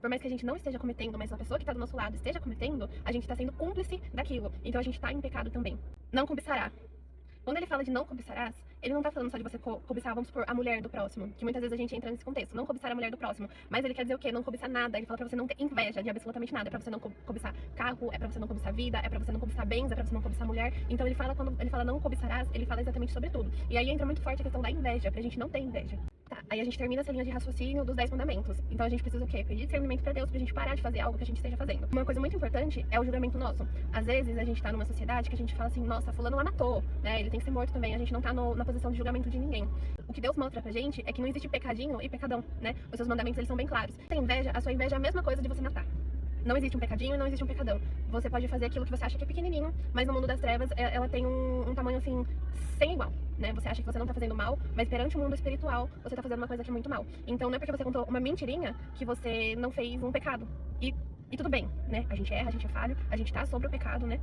por mais que a gente não esteja cometendo, mas a pessoa que tá do nosso lado esteja cometendo, a gente tá sendo cúmplice daquilo. Então a gente tá em pecado também. Não cobiçará. Quando ele fala de não cobiçarás, ele não tá falando só de você cobiçar, vamos supor, a mulher do próximo, que muitas vezes a gente entra nesse contexto, não cobiçar a mulher do próximo, mas ele quer dizer o quê? Não cobiçar nada, ele fala pra você não ter inveja de absolutamente nada, é pra você não cobiçar carro, é pra você não cobiçar vida, é pra você não cobiçar bens, é pra você não cobiçar mulher. Então ele fala, quando ele fala não cobiçarás, ele fala exatamente sobre tudo. E aí entra muito forte a questão da inveja, pra gente não ter inveja. Tá, aí a gente termina essa linha de raciocínio dos 10 mandamentos. Então a gente precisa o quê? Pedir discernimento pra Deus pra gente parar de fazer algo que a gente esteja fazendo. Uma coisa muito importante é o julgamento nosso. Às vezes a gente tá numa sociedade que a gente fala assim, nossa, fulano lá matou, né? Ele tem que ser morto também. A gente não tá na posição de julgamento de ninguém. O que Deus mostra pra gente é que não existe pecadinho e pecadão, né? Os seus mandamentos, eles são bem claros. Tem inveja, a sua inveja é a mesma coisa de você matar. Não existe um pecadinho e não existe um pecadão. Você pode fazer aquilo que você acha que é pequenininho, mas no mundo das trevas ela tem um tamanho assim, sem igual, né? Você acha que você não tá fazendo mal, mas perante o mundo espiritual, você tá fazendo uma coisa que é muito mal. Então não é porque você contou uma mentirinha que você não fez um pecado. E tudo bem, né? A gente erra, a gente é falho, a gente tá sobre o pecado, né?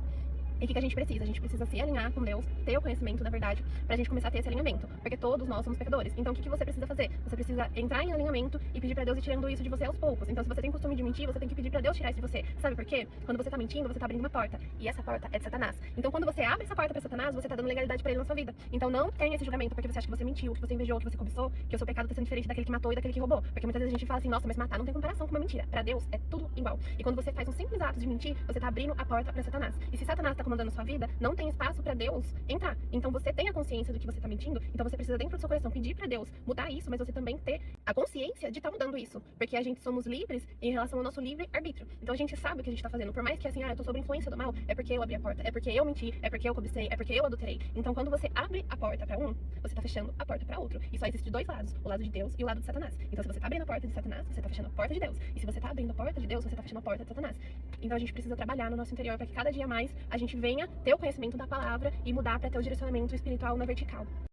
E o que a gente precisa? A gente precisa se alinhar com Deus, ter o conhecimento da verdade, pra gente começar a ter esse alinhamento. Porque todos nós somos pecadores. Então o que você precisa fazer? Você precisa entrar em alinhamento e pedir pra Deus ir tirando isso de você aos poucos. Então se você tem costume de mentir, você tem que pedir pra Deus tirar isso de você. Sabe por quê? Quando você tá mentindo, você tá abrindo uma porta. E essa porta é de Satanás. Então quando você abre essa porta pra Satanás, você tá dando legalidade pra ele na sua vida. Então não tenha esse julgamento porque você acha que você mentiu, que você invejou, que você cobiçou, que o seu pecado tá sendo diferente daquele que matou e daquele que roubou. Porque muitas vezes a gente fala assim, nossa, mas matar não tem comparação com uma mentira. Pra Deus é tudo igual. E quando você faz um simples ato de mentir, você tá abrindo a porta pra Satanás. E se Satanás tá comandando a sua vida, não tem espaço pra Deus entrar. Então você tem a consciência do que você tá mentindo, então você precisa dentro do seu coração pedir pra Deus mudar isso, mas você também ter a consciência de estar mudando isso, porque a gente somos livres em relação ao nosso livre arbítrio. Então a gente sabe o que a gente tá fazendo, por mais que assim, eu tô sob influência do mal, é porque eu abri a porta, é porque eu menti, é porque eu cobicei, é porque eu adulterei. Então quando você abre a porta pra um, você tá fechando a porta pra outro. E só existe dois lados, o lado de Deus e o lado de Satanás. Então se você tá abrindo a porta de Satanás, você tá fechando a porta de Deus. E se você tá abrindo a porta de Deus, você tá fechando a porta de Satanás. Então a gente precisa trabalhar no nosso interior para que cada dia mais a gente venha ter o conhecimento da palavra e mudar para ter o direcionamento espiritual na vertical.